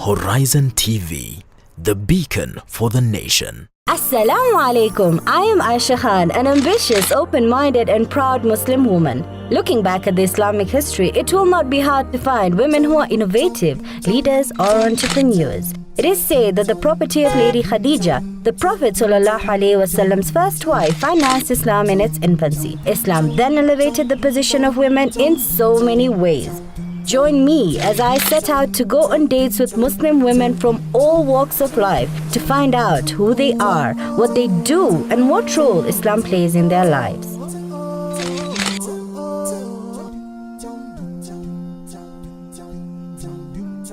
Horizon TV, the beacon for the nation. Assalamu alaikum. I am Aisha Khan, an ambitious, open-minded and proud Muslim woman. Looking back at the Islamic history, it will not be hard to find women who are innovative, leaders or entrepreneurs. It is said that the property of Lady Khadija, the Prophet ﷺ's first wife, financed Islam in its infancy. Islam then elevated the position of women in so many ways. Join me as I set out to go on dates with Muslim women from all walks of life to find out who they are, what they do, and what role Islam plays in their lives.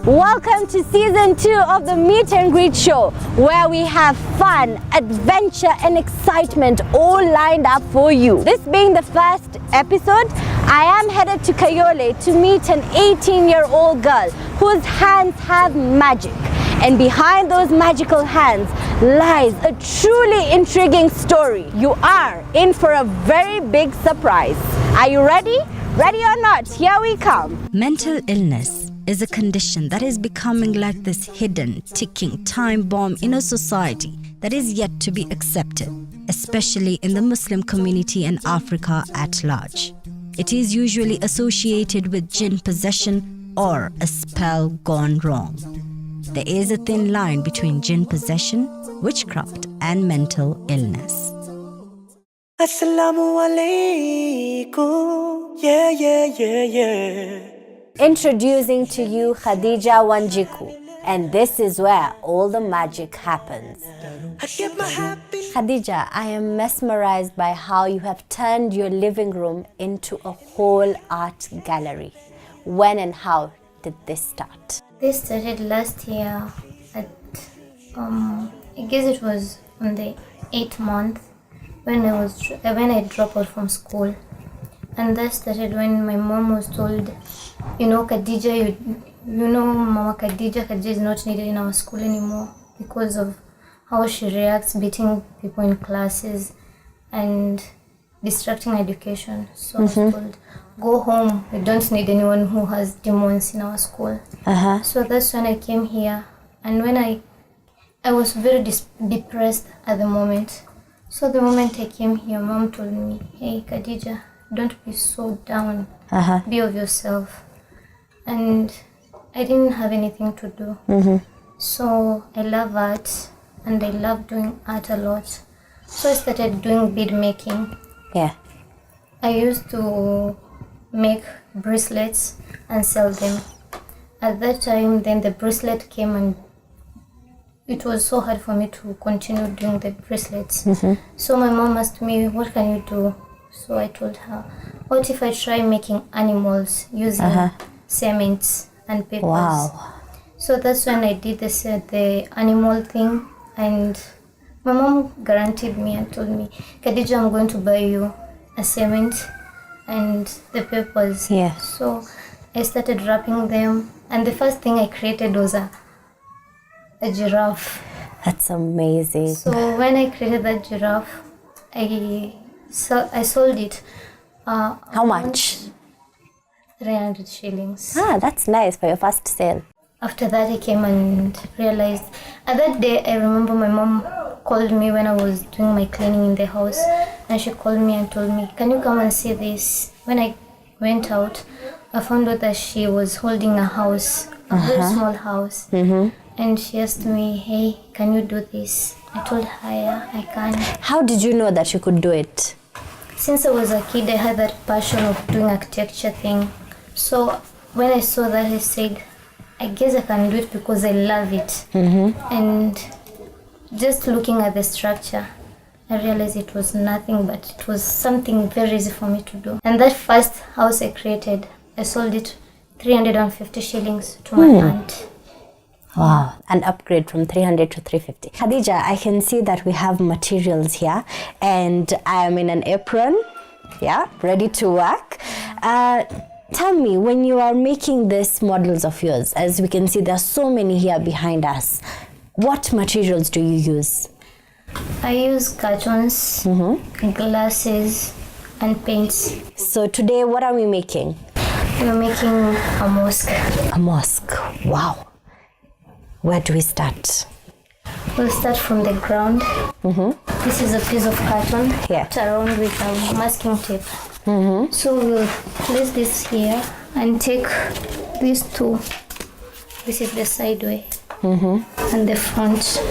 Welcome to season 2 of the Meet and Greet Show, where we have fun, adventure and excitement all lined up for you. This being the first episode, I am headed to Kayole to meet an 18-year-old girl whose hands have magic. And behind those magical hands lies a truly intriguing story. You are in for a very big surprise. Are you ready? Ready or not? Here we come. Mental illness is a condition that is becoming like this hidden, ticking time bomb in a society that is yet to be accepted, especially in the Muslim community and Africa at large. It is usually associated with jinn possession or a spell gone wrong. There is a thin line between jinn possession, witchcraft, and mental illness. Assalamu alaikum. Yeah. Introducing to you Khadija Wanjiku, and this is where all the magic happens. Khadija, I am mesmerized by how you have turned your living room into a whole art gallery. When and how did this start? This started last year at, I guess it was on the 8th month when I dropped out from school. And that started when my mom was told, Khadija, Mama Khadija is not needed in our school anymore because of how she reacts, beating people in classes and distracting education. So I was told, go home, we don't need anyone who has demons in our school. So that's when I came here. And when I was very depressed at the moment. So the moment I came here, Mom told me, hey Khadija, don't be so down, be of yourself. And I didn't have anything to do. So I love art and I love doing art a lot. So I started doing bead making. Yeah. I used to make bracelets and sell them. At that time, then the bracelet came and it was so hard for me to continue doing the bracelets. So my mom asked me, what can you do? So I told her, what if I try making animals using cements and papers? Wow. So that's when I did the animal thing, and my mom guaranteed me and told me, Khadija, I'm going to buy you a cement and the papers. Yeah. So I started wrapping them, and the first thing I created was a giraffe. That's amazing. So when I created that giraffe, I sold it. How much? 300 shillings. That's nice for your first sale. After that, I came and realized. At that day, I remember my mom called me when I was doing my cleaning in the house. And she called me and told me, can you come and see this? When I went out, I found out that she was holding a house, a very small house. And she asked me, hey, can you do this? I told her, yeah, I can. How did you know that you could do it? Since I was a kid, I had that passion of doing architecture thing. So when I saw that, I said, I guess I can do it because I love it. And just looking at the structure, I realized it was nothing, but it was something very easy for me to do. And that first house I created, I sold it 350 shillings to my aunt. Wow, an upgrade from 300 to 350. Khadija, I can see that we have materials here, and I am in an apron, ready to work. Tell me, when you are making these models of yours, as we can see there are so many here behind us, what materials do you use? I use cartons, glasses, and paints. So today, what are we making? We're making a mosque. A mosque, wow. Where do we start? We'll start from the ground. This is a piece of carton Yeah. around with masking tape. So we'll place this here and take these two. This is the side way and the front.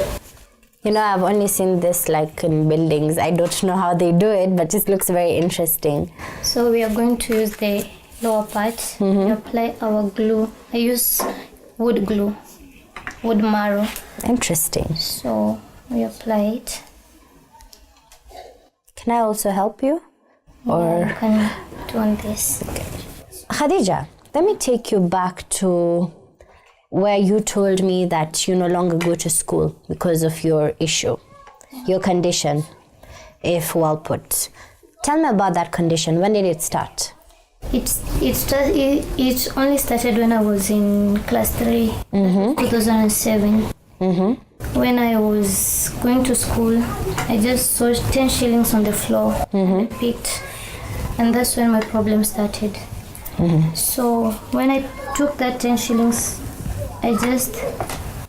You know, I've only seen this like in buildings. I don't know how they do it, but it looks very interesting. So we are going to use the lower part. We apply our glue. I use wood glue, wood marrow. Interesting. So we apply it. Can I also help you? You Or can do on this. Khadija, let me take you back to where you told me that you no longer go to school because of your issue, your condition, if well put. Tell me about that condition. When did it start? It only started when I was in class 3, 2007. When I was going to school, I just saw 10 shillings on the floor and I picked, and that's when my problem started. So when I took that 10 shillings, I just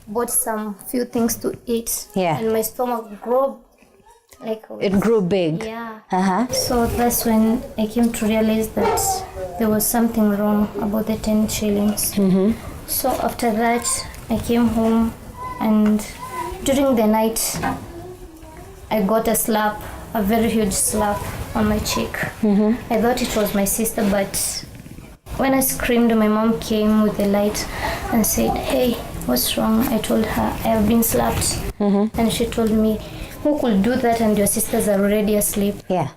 bought some few things to eat. Yeah. And my stomach grew like It grew big. yeah. Uh-huh. So that's when I came to realize that there was something wrong about the 10 shillings. So after that, I came home, and during the night, I got a slap, a very huge slap on my cheek. I thought it was my sister, but when I screamed, my mom came with the light and said, "Hey, what's wrong?" I told her, "I have been slapped." And she told me, "Who could do that, and your sisters are already asleep?" Yeah.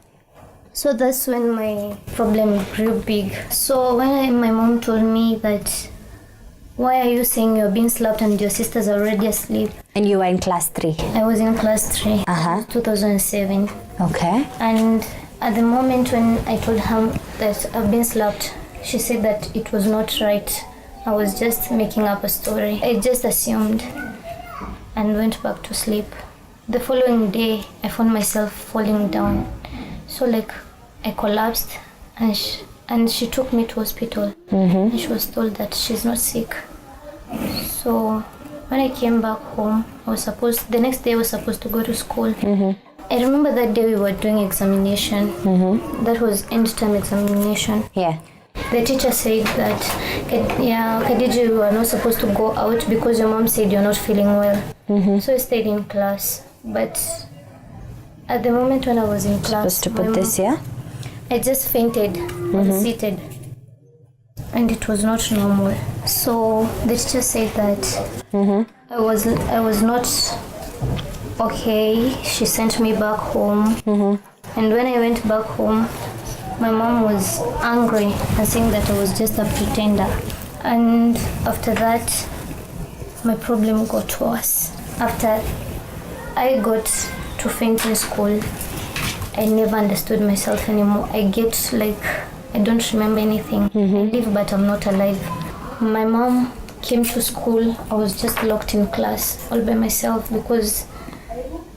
So that's when my problem grew big. So when my mom told me that, "Why are you saying you're being slapped and your sisters are already asleep?" And you were in class 3. I was in class 3, 2007. Okay. And at the moment when I told her that I've been slapped, she said that it was not right. I was just making up a story. I just assumed and went back to sleep. The following day, I found myself falling down. So like I collapsed, and she took me to hospital. And she was told that she's not sick. So when I came back home, the next day I was supposed to go to school. I remember that day we were doing examination. That was end term examination. Yeah. The teacher said that, Khadija, you are not supposed to go out because your mom said you're not feeling well. So I stayed in class. But at the moment when I was in class, Supposed to put this here? I just fainted, seated, and it was not normal. So the teacher said that I was not okay. She sent me back home, and when I went back home, my mom was angry and saying that I was just a pretender. And after that, my problem got worse. After I got to faint in school, I never understood myself anymore. I get like, I don't remember anything. I live but I'm not alive. My mom came to school. I was just locked in class all by myself because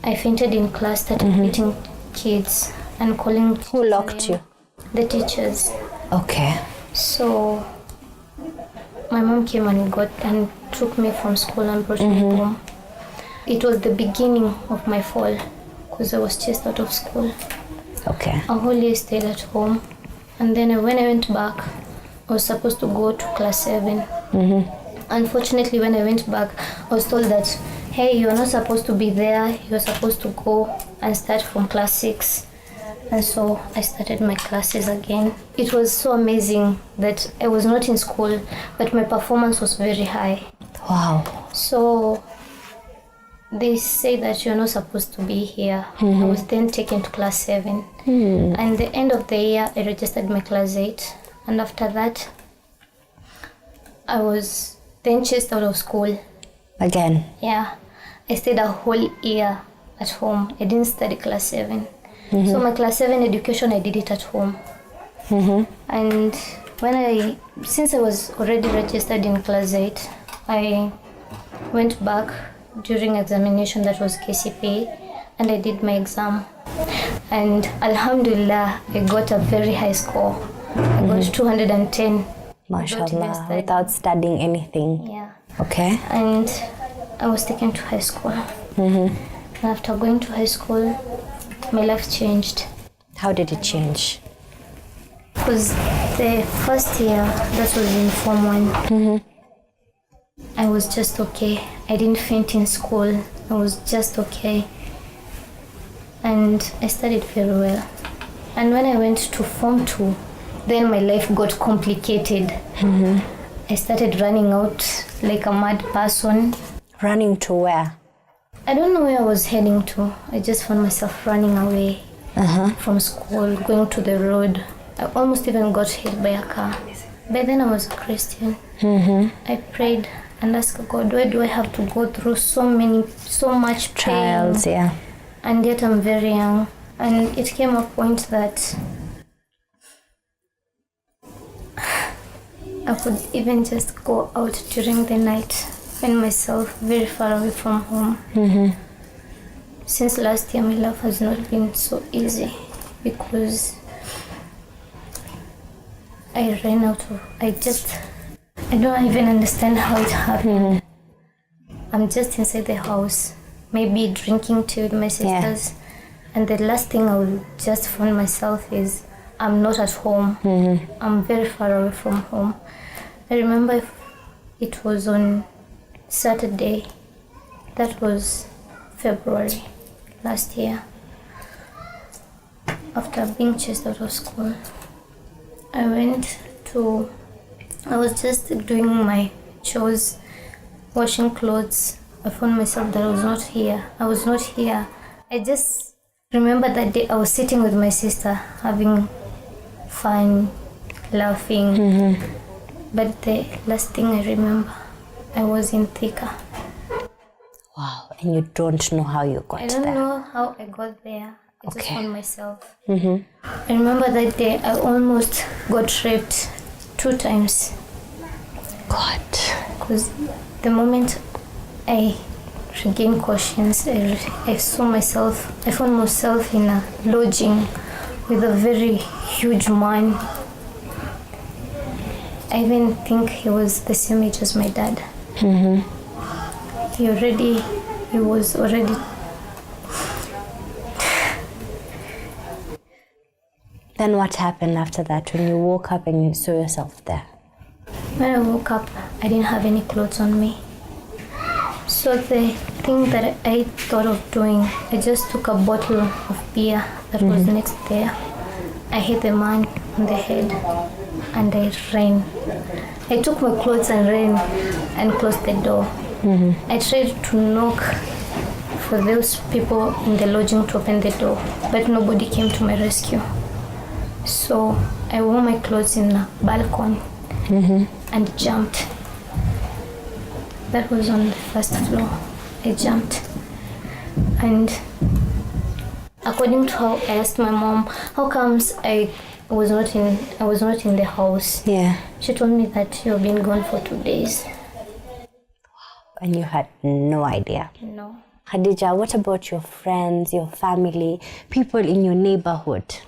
I fainted in class, started beating kids and calling. Who locked you? The teachers. Okay. So my mom came and took me from school and brought me home. It was the beginning of my fall because I was chased out of school. Okay. I wholly stayed at home, and then when I went back, I was supposed to go to class 7. Unfortunately, when I went back, I was told that, "Hey, you're not supposed to be there. You're supposed to go and start from class 6. And so I started my classes again. It was so amazing that I was not in school, but my performance was very high. Wow. So they say that you're not supposed to be here. I was then taken to class 7. And the end of the year, I registered my class 8. And after that, I was then chased out of school. Again. Yeah. I stayed a whole year at home. I didn't study class 7. So my class 7 education, I did it at home. And since I was already registered in class 8, I went back during examination, that was KCPE, and I did my exam. And Alhamdulillah, I got a very high score. I got 210. MashaAllah, without studying anything. Yeah. Okay. And I was taken to high school. And after going to high school, my life changed. How did it change? Because the first year, that was in Form 1, I was just okay. I didn't faint in school. I was just okay. And I studied very well. And when I went to Form 2, then my life got complicated. I started running out like a mad person. Running to where? I don't know where I was heading to. I just found myself running away from school, going to the road. I almost even got hit by a car. By then I was a Christian. I prayed and asked God, why do I have to go through so much pain? Trials, yeah. And yet I'm very young. And it came a point that I could even just go out during the night, find myself very far away from home. Since last year, my life has not been so easy because I ran out of, I don't even understand how it happened. I'm just inside the house, maybe drinking tea with my sisters. And the last thing I will just find myself is I'm not at home. I'm very far away from home. I remember it was on Saturday. That was February last year. After being chased out of school, I was just doing my chores, washing clothes. I found myself that I was not here. I just remember that day I was sitting with my sister, having fun, laughing. But the last thing I remember, I was in Thika. Wow, and you don't know how you got there? I don't know how I got there. I just found myself. I remember that day I almost got raped 2 times. God. Because the moment I regained conscience, I found myself in a lodging with a very huge man. I even think he was the same age as my dad. He was already. Then what happened after that when you woke up and you saw yourself there? When I woke up, I didn't have any clothes on me. So the thing that I thought of doing, I just took a bottle of beer that was next there. I hit the man on the head and I ran. I took my clothes and ran and closed the door. I tried to knock for those people in the lodging to open the door, but nobody came to my rescue. So I wore my clothes in a balcony and jumped. That was on the first floor. I jumped. And according to how I asked my mom, how comes I was not in the house? Yeah. She told me that you've been gone for 2 days. And you had no idea? No. Khadija, what about your friends, your family, people in your neighborhood?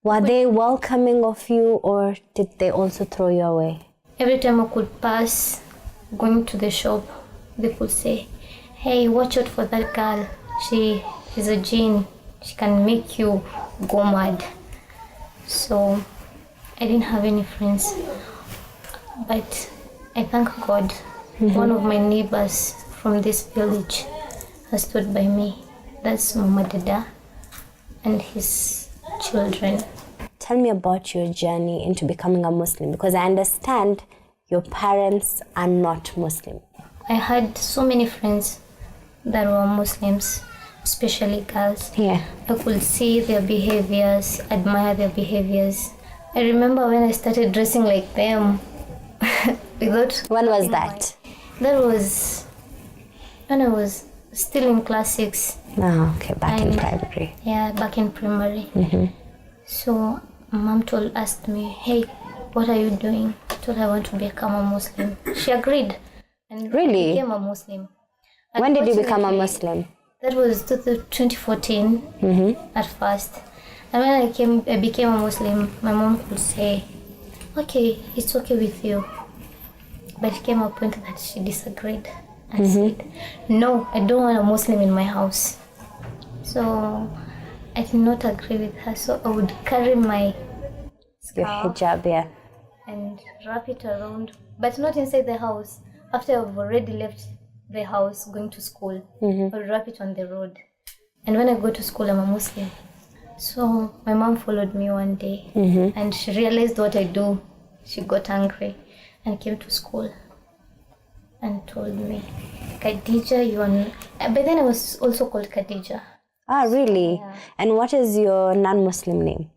Were they welcoming of you or did they also throw you away? Every time I could pass, going to the shop, they could say, hey, watch out for that girl. She is a jinn. She can make you go mad. So I didn't have any friends. But I thank God. One of my neighbors from this village has stood by me. That's Mama Dada and his children. Tell me about your journey into becoming a Muslim, because I understand your parents are not Muslim. I had so many friends that were Muslims, especially girls. Yeah. I could see their behaviors, admire their behaviors. I remember when I started dressing like them. When was that? That was when I was still in class 6. Oh, okay, back in primary. Yeah, back in primary. So mom asked me, hey, what are you doing? I told her I want to become a Muslim. She agreed. And Really? I became a Muslim. When did you become a Muslim? That was 2014 at first. And when I became a Muslim, my mom could say, okay, it's okay with you. But it came a point that she disagreed. and said, no, I don't want a Muslim in my house. So I did not agree with her. So I would carry my Your hijab, yeah. and wrap it around, but not inside the house. After I've already left the house going to school, I'll wrap it on the road. And when I go to school, I'm a Muslim. So my mom followed me one day and she realized what I do. She got angry and came to school and told me, Khadija, you are... But then I was also called Khadija. Ah, really? Yeah. And what is your non-Muslim name?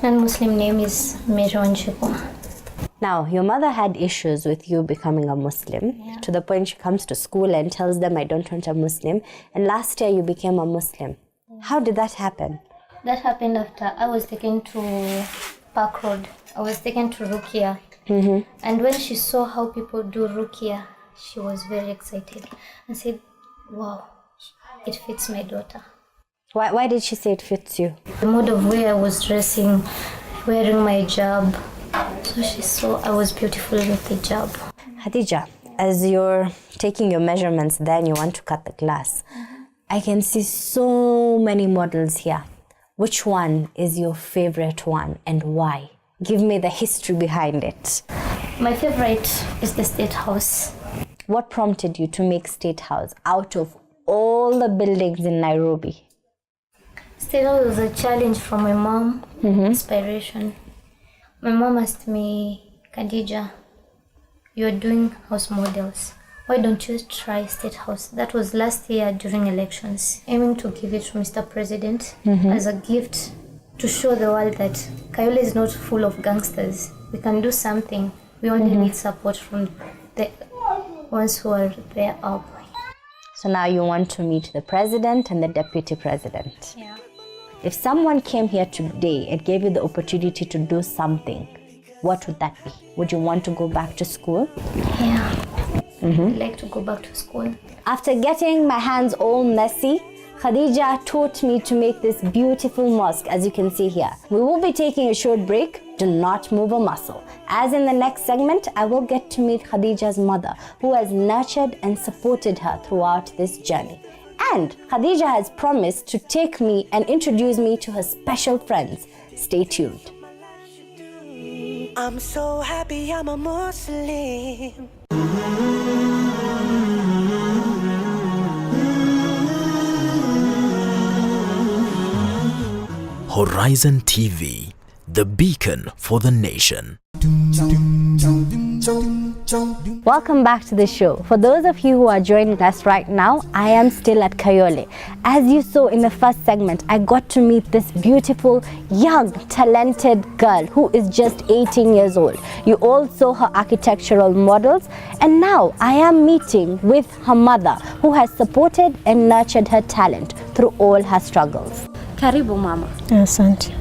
Non-Muslim name is Khadija Wanjiku. Now, your mother had issues with you becoming a Muslim, to the point she comes to school and tells them, I don't want a Muslim. And last year you became a Muslim. How did that happen? That happened after I was taken to Park Road. I was taken to Rukia. And when she saw how people do Rukia, she was very excited and said, wow, it fits my daughter. Why did she say it fits you? The mode of way I was dressing, wearing my hijab. So she saw I was beautiful with the hijab. Khadija, as you're taking your measurements then you want to cut the glass, I can see so many models here. Which one is your favorite one and why? Give me the history behind it. My favorite is the State House. What prompted you to make State House out of all the buildings in Nairobi? State House was a challenge from my mom, inspiration. My mom asked me, Khadija, you're doing house models. Why don't you try State House? That was last year during elections, aiming to give it to Mr. President as a gift to show the world that Kayole is not full of gangsters. We can do something. We only need support from the ones who are there up. So now you want to meet the president and the deputy president. Yeah. If someone came here today and gave you the opportunity to do something, what would that be? Would you want to go back to school? Yeah. I'd like to go back to school. After getting my hands all messy, Khadija taught me to make this beautiful mosque, as you can see here. We will be taking a short break. Do not move a muscle. As in the next segment, I will get to meet Khadija's mother, who has nurtured and supported her throughout this journey. And Khadija has promised to take me and introduce me to her special friends. Stay tuned. I'm so happy I'm a Muslim. Horizon TV, the beacon for the nation. Welcome back to the show. For those of you who are joining us right now, I am still at Kayole. As you saw in the first segment, I got to meet this beautiful, young, talented girl who is just 18 years old. You all saw her architectural models, and now I am meeting with her mother, who has supported and nurtured her talent through all her struggles. Karibu mama. Asante.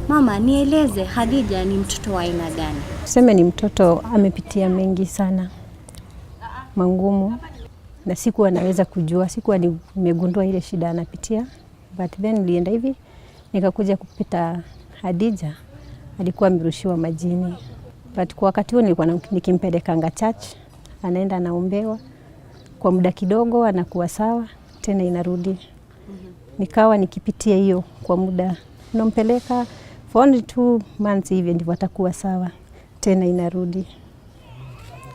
Mama, nieleze Khadija ni mtoto wa aina gani? Tuseme ni mtoto amepitia mengi sana mangumu, na sikuwa naweza kujua, sikuwa nimegundua ile shida anapitia. But then nilienda hivi nikakuja kupita Khadija, alikuwa amerushiwa majini. But kwa wakati huo nilikuwa nikimpeleka church, anaenda anaombewa. Kwa muda kidogo anakuwa sawa, tena inarudi. Nikawa nikipitia hiyo kwa muda. Nampeleka for only 2 months hivi ndivyo atakuwa sawa, tena inarudi.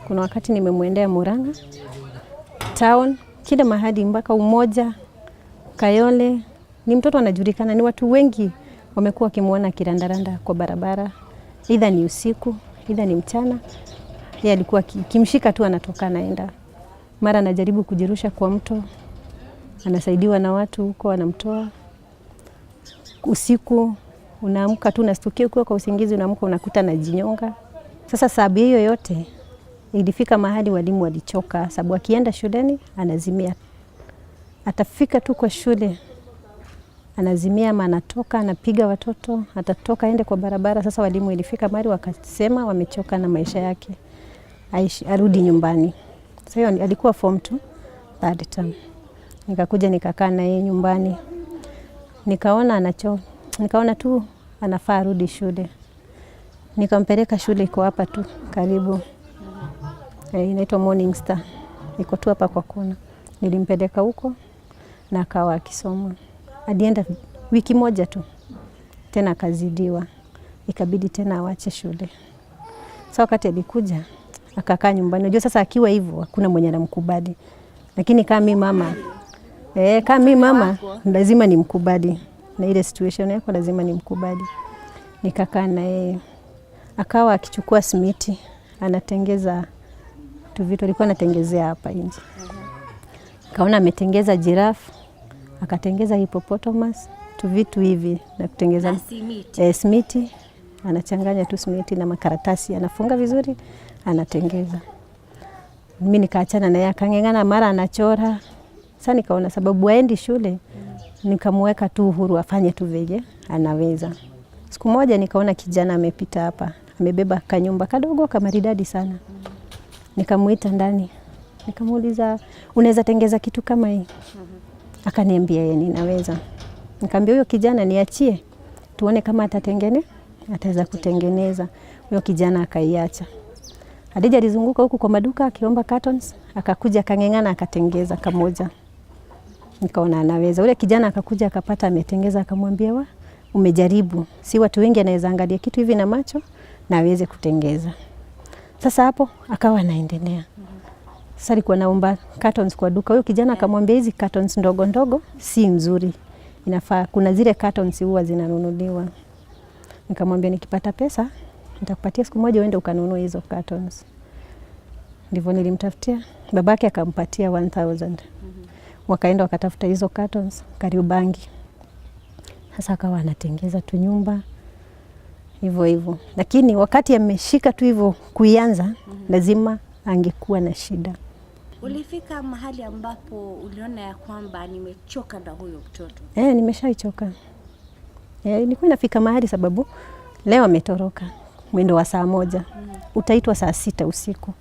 Kuna wakati nimemwendea Murang'a town, kila mahali mpaka Umoja, Kayole. Ni mtoto anajulikana, ni watu wengi wamekuwa kimuona kirandaranda kwa barabara, either ni usiku, either ni mchana. Yeye alikuwa kimshika tu anatoka naenda. Mara anajaribu kujirusha kwa mto, anasaidiwa na watu huko wanamtoa. Usiku unaamka tu unastukia ukiwa kwa usingizi, unaamka unakuta na jinyonga. Sasa sababu hiyo yote ilifika mahali walimu walichoka, sababu akienda shuleni anazimia. Atafika tu kwa shule anazimia, ama anatoka anapiga watoto, atatoka aende kwa barabara. Sasa walimu ilifika mahali wakasema wamechoka na maisha yake, arudi nyumbani. Sasa hiyo alikuwa form 2 third term. Nikakuja nikakaa na yeye nyumbani. Nikaona tu anafaa arudi shule. Nikampeleka shule iko hapa tu karibu. Inaitwa Morning Star. iko tu hapa kwa kona. Nilimpeleka huko na akawa akisoma. Alienda wiki moja tu, tena akazidiwa, ikabidi tena awache shule. Sasa wakati alikuja akakaa nyumbani. Unajua sasa akiwa hivyo hakuna mwenye anamkubali. Lakini kama mimi mama, lazima nimkubali. Na ile situation yako lazima nimkubali. Nikakaa na yeye. Akawa akichukua simiti, anatengeza tu vitu alikuwa anatengezea hapa nje. Kaona ametengeza giraffe, akatengeza hippopotamus, tu vitu hivi na kutengeza simiti. Anachanganya tu simiti na makaratasi, anafunga vizuri, anatengeza. Mimi nikaachana na yeye, akang'eng'ana mara anachora. Sasa nikaona sababu aendi shule, nikamweka tu uhuru afanye tu vile anaweza. Siku moja nikaona kijana amepita hapa, amebeba kanyumba kadogo kamaridadi sana. Nikamuita ndani. Nikamuuliza, unaweza tengeza kitu kama hii? Akaniambia yeye ninaweza. Nikamwambia huyo kijana niachie, tuone kama ataweza kutengeneza. Huyo kijana akaiacha. Khadija alizunguka huku kwa maduka akiomba cartons, akakuja akang'eng'ana akatengeza kamoja. Nikaona anaweza. Ule kijana akakuja akapata ametengeza, akamwambia umejaribu. Si watu wengi anaweza angalia kitu hivi na macho na aweze kutengeza. Sasa hapo akawa anaendelea. Sasa alikuwa naomba cartons kwa duka. Huyo kijana akamwambia hizi cartons ndogo ndogo si nzuri. Inafaa kuna zile cartons huwa zinanunuliwa. Nikamwambia nikipata pesa nitakupatia siku moja uende ukanunue hizo cartons. Ndivyo nilimtafutia. Babake akampatia 1000. Wakaenda wakatafuta hizo cartons Kariobangi. Sasa akawa anatengeza tu nyumba hivyo. Lakini wakati ameshika tu hivyo kuianza, lazima angekuwa na shida. Ulifika mahali ambapo uliona ya kwamba nimechoka na huyo mtoto? Nimeshaichoka. Nilikuwa nafika mahali sababu leo ametoroka mwendo wa saa 1. Utaitwa saa 6 usiku.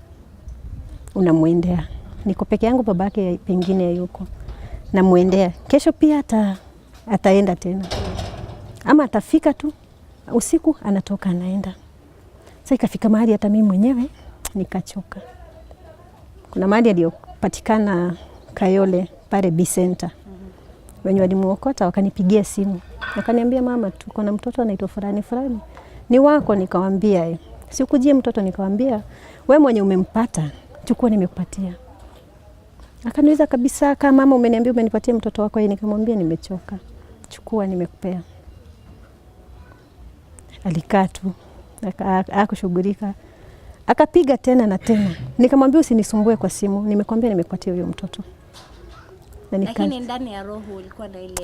Unamwendea. Niko peke yangu, babake pengine yuko. Namuendea. Kesho pia ataenda tena. Ama atafika tu usiku anatoka anaenda. Sasa ikafika mahali hata mimi mwenyewe nikachoka. Kuna mahali aliyopatikana Kayole pale B Center. Wenye walimuokota wakanipigia simu. Wakaniambia mama, tuko na mtoto anaitwa fulani. Ni wako? Nikamwambia sikujie mtoto, nikamwambia wewe mwenye umempata chukua, nimekupatia. Akaniuliza kabisa, kama mama umeniambia umenipatia mtoto wako, nikamwambia nimechoka. Chukua, nimekupea. Alikaa tu, hakushughulika. Akapiga tena na tena. Nikamwambia usinisumbue kwa simu, nimekwambia nimekupatia huyo mtoto. Lakini ndani ya roho ulikuwa na ile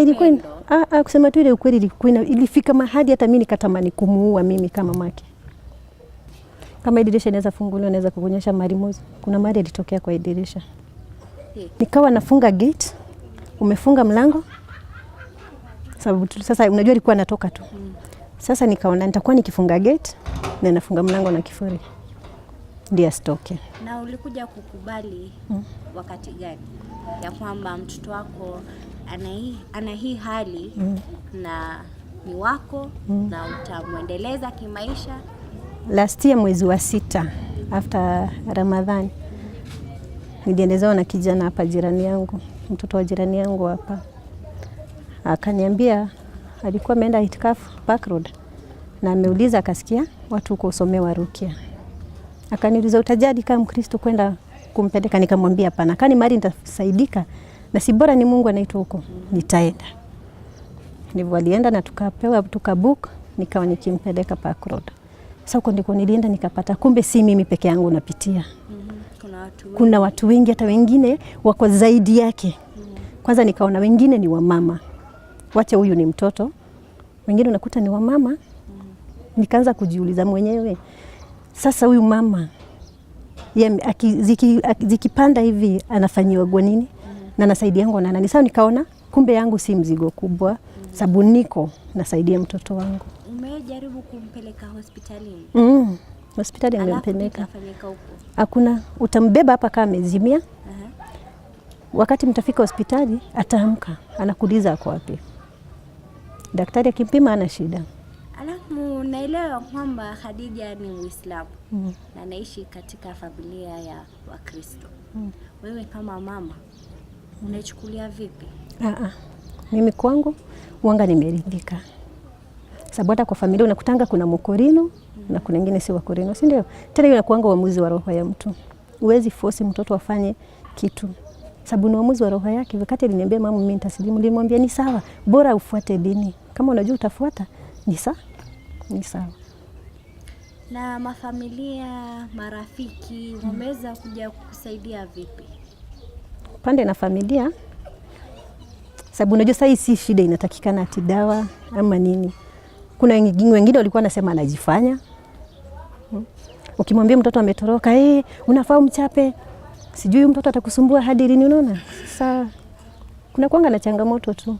ilikuwa kusema tu ile ukweli ilifika mahali hata mimi nikatamani kumuua mimi kama mamake. Kama dirisha inaweza funguliwa, naweza kukuonyesha marimozi. Kuna mahali ilitokea kwa dirisha. Nikawa nafunga gate, umefunga mlango. Sababu sasa unajua alikuwa anatoka tu. Sasa nikaona nitakuwa nikifunga gate na nafunga mlango na kifuri. Ndio asitoke. Na ulikuja kukubali wakati gani ya kwamba mtoto wako ana hii hali na ni wako na utamuendeleza kimaisha? Last year mwezi wa 6 after Ramadhani niliendezewa na kijana hapa jirani yangu, mtoto wa jirani yangu hapa. Akaniambia alikuwa ameenda itikafu Park Road na ameuliza akasikia watu huko usomewa rukia. Akaniuliza utajadi kama Mkristo kwenda kumpeleka? Nikamwambia hapana, kani mali nitasaidika na si bora ni Mungu anaitwa huko, nitaenda. Ndivyo alienda na tukabook, nikawa nikimpeleka Park Road. Sasa huko ndiko nilienda nikapata kumbe si mimi peke yangu napitia. Kuna watu wengi, hata wengine wako zaidi yake. Kwanza nikaona wengine ni wamama. Wacha huyu ni mtoto. Wengine unakuta ni wamama. Nikaanza kujiuliza mwenyewe, sasa huyu mama zikipanda hivi anafanyiwa kwa nini? Na nasaidia yangu na nani? Sasa nikaona kumbe yangu si mzigo kubwa, sababu niko nasaidia mtoto wangu. Umejaribu kumpeleka hospitalini? Hospitali nimempeleka. Hakuna, utambeba hapa kama amezimia. Wakati mtafika hospitali ataamka, anakuuliza ako wapi. Daktari akimpima ana shida. Alafu Naelewa kwamba Khadija ni Muislamu na anaishi katika familia ya Wakristo. Wewe kama mama unaichukulia vipi? Mimi kwangu wanga nimeridhika. Sababu hata kwa familia unakutanga kuna Mkorino na kuna wengine si Wakorino, si ndio? Tena hiyo inakuanga uamuzi wa roho ya mtu. Huwezi force mtoto afanye kitu. Sababu ni uamuzi wa roho yake. Wakati aliniambia mama mimi nitasilimu, nilimwambia ni sawa, bora ufuate dini. Kama unajua utafuata, ni sawa. Ni sawa. Na mafamilia, marafiki wameweza kuja kukusaidia vipi? Pande na familia, sababu unajua sasa hii si shida inatakikana ati dawa ama nini. Kuna wengine walikuwa nasema anajifanya. Ukimwambia mtoto ametoroka, unafaa mchape. Sijui mtoto atakusumbua hadi lini, unaona? Sasa kuna kuanga na changamoto tu.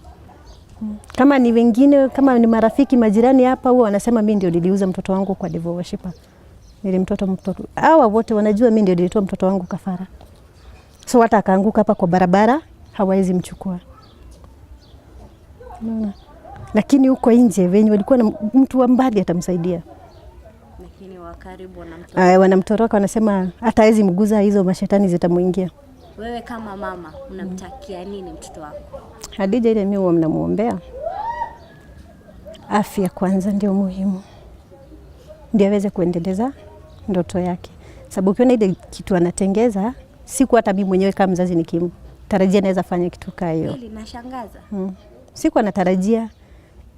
Kama ni wengine, kama ni marafiki, majirani hapa huwa wanasema mimi ndio niliuza mtoto wangu kwa devil worshipper. Mtoto. Hawa wote wanajua mimi ndio nilitoa mtoto wangu kafara. So hata akaanguka hapa kwa barabara, hawawezi mchukua. Unaona? Lakini huko nje wenye walikuwa na mtu wa mbali atamsaidia. Lakini wa karibu wanamtoroka. Wanamtoroka, wanasema hata hawezi mguza, hizo mashetani zitamuingia. Wewe kama mama unamtakia nini mtoto wako? Khadija ile mimi huwa mnamuombea. Afya kwanza ndio muhimu. Ndio aweze kuendeleza ndoto yake. Sababu ukiona ile kitu anatengeza, siku hata mimi mwenyewe kama mzazi nikimtarajia naweza fanya kitu kama hiyo. Hili nashangaza. Siku anatarajia.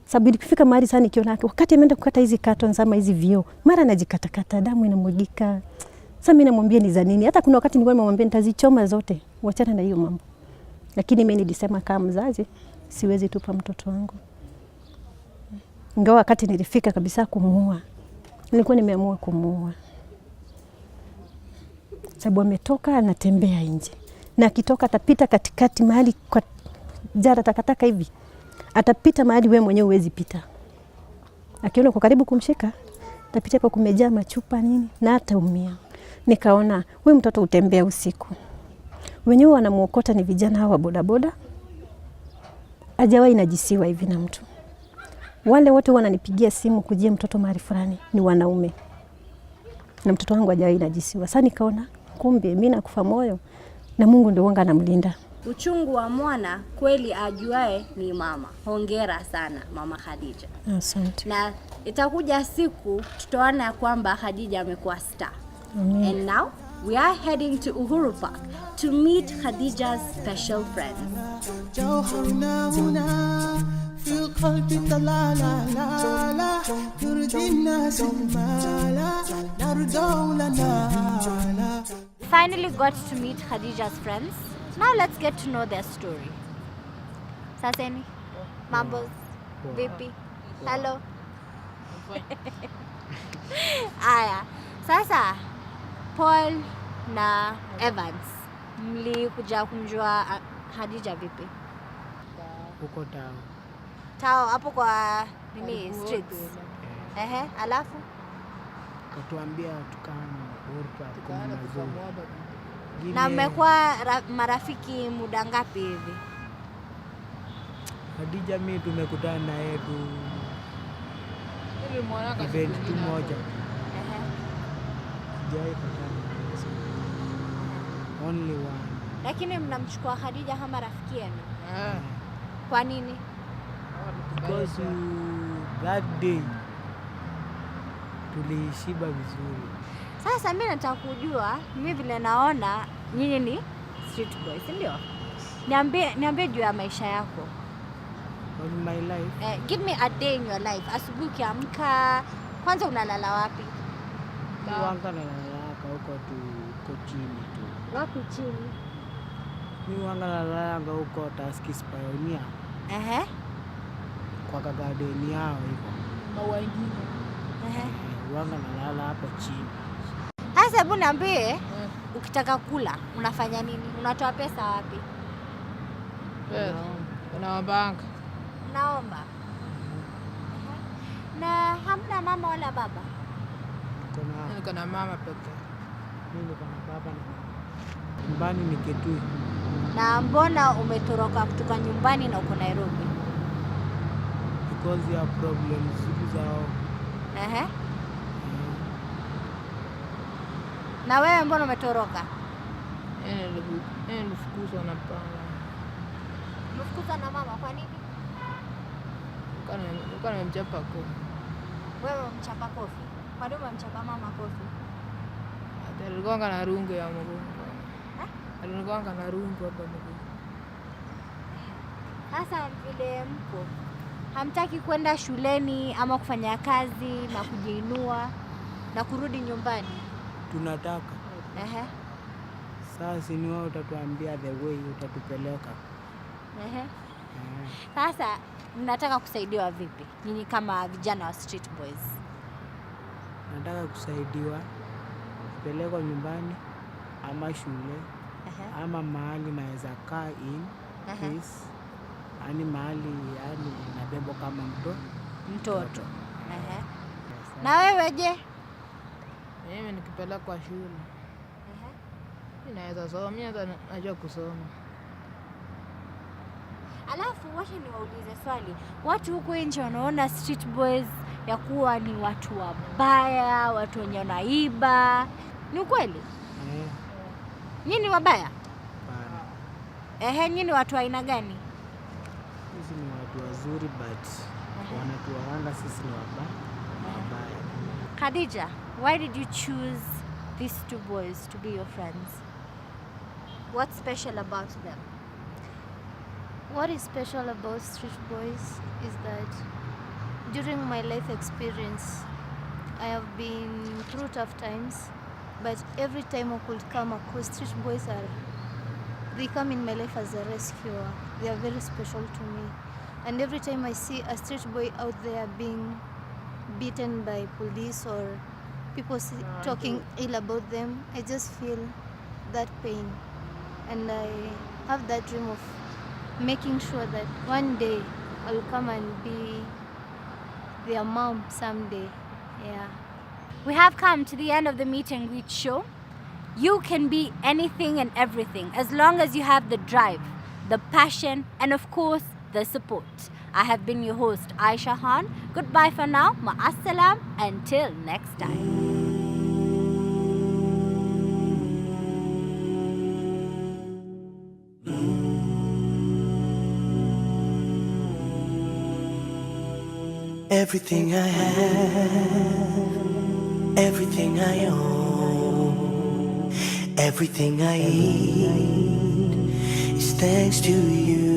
Sababu ikifika mahali sana nikiona wakati ameenda kukata hizi cartons ama hizi vioo, mara anajikatakata, damu inamwagika. Sasa mimi namwambia ni za nini? Hata kuna wakati nilikuwa nimemwambia nitazichoma zote. Wachana na hiyo mambo. Lakini mimi nilisema kama mzazi siwezi tupa mtoto wangu. Ingawa wakati nilifika kabisa kumuua, nilikuwa nimeamua kumuua. Sababu ametoka anatembea nje. Na akitoka atapita katikati mahali kwa jara takataka hivi. Atapita mahali wewe mwenyewe huwezi pita. Akiona kwa karibu kumshika, atapita hapo kumejaa machupa nini na ataumia. Nikaona huyu mtoto utembea usiku. Wenyewe wanamuokota ni vijana hawa bodaboda. Hajawahi najisiwa hivi na mtu. Wale wote wananipigia simu kujia mtoto mahali fulani ni wanaume. Na mtoto wangu hajawahi najisiwa. Sasa nikaona kumbe mimi nakufa moyo na Mungu ndio wanga anamlinda. Uchungu wa mwana kweli ajuae ni mama. Hongera sana Mama Khadija. Asante. Na itakuja siku tutaona kwamba Khadija amekuwa star. Amen. And now we are heading to Uhuru Park to meet Khadija's special friends. Finally got to meet Khadija's friends. Now let's get to know their story. Saseni, Mambos, Vipi, hello. Aya, sasa Paul na Evans mlikuja kumjua Khadija vipi? Huko tao. Tao hapo kwa nini streets? Alafu Katuambia tukana Uhuru kwa mazuri. Na mmekuwa marafiki muda ngapi hivi? Khadija mimi tumekutana na yeye tu event tu moja. Jai patana. Only one. Lakini mnamchukua Khadija kama rafiki yenu? Kwa nini? Because that day tulishiba vizuri. Sasa mimi nataka kujua, mimi vile naona nyinyi ni street boys, ndio? Niambie juu ya maisha yako. On my life. Give me a day in your life. Asubuhi ukiamka, kwanza unalala wapi? Wanga nalala huko tu chini tu. Wapi chini? Mimi wanga nalala huko Taskis Pioneer. Kwa garden yao hivyo. Maua ingine. Wanga nalala hapo chini. Sasa hebu niambie, ukitaka kula unafanya nini? Unatoa pesa wapi? Unaomba. Naomba. Na hamna mama wala baba? Niko na mama pekee. Mimi niko na baba na nyumbani ni Kitui. Na mbona umetoroka kutoka nyumbani na uko Nairobi? Because ya problems zao. Na wewe mbona umetoroka? Nilifukuzwa na baba. Ulifukuzwa na mama kwa nini? Nilikuwa nimemchapa kofi. Wewe umchapa kofi? Kwa nini umemchapa mama kofi? Alikuwa na rungu ya mgongo. Alikuwa na rungu hapa mgongo. Sasa vile mko hamtaki kwenda shuleni ama kufanya kazi na kujiinua na kurudi nyumbani? Tunataka. Sasa ni wewe utatuambia the way utatupeleka. Sasa mnataka kusaidiwa vipi nyinyi kama vijana wa street boys? Nataka kusaidiwa kupelekwa nyumbani ama shule ama mahali naweza kaa in peace. Yaani mahali yaani nabebo kama mtoto. Na wewe je? Mimi nikipelekwa shule. Ninaweza soma, mimi najua kusoma. Alafu wacha niwaulize swali. Watu huko nje wanaona street boys ya kuwa ni watu wabaya, watu wenye wanaiba. Ni ukweli? Nyinyi wabaya? Nyinyi watu aina gani? Sisi ni watu wazuri but wanatuanga sisi ni wabaya. Khadija, why did you choose these two boys to be your friends? What's special about them? What is special about street boys is that during my life experience, I have been through tough times, but every time I could come across street boys, they come in my life as a rescuer. They are very special to me. And every time I see a street boy out there being beaten by police or people talking ill about them, I just feel that pain. And I have that dream of making sure that one day I'll come and be their mom someday. Yeah. We have come to the end of the meet and greet show. You can be anything and everything as long as you have the drive, the passion, and of course, the support. I have been your host, Aisha Khan. Goodbye for now. Ma'assalam. Until next time. Everything I have, everything I own, everything I eat is thanks to you.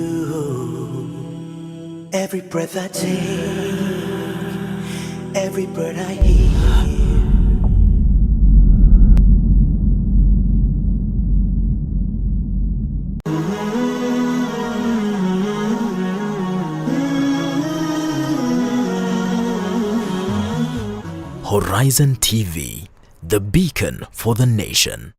Every breath I take, every bird I hear. Horizon TV, the beacon for the nation.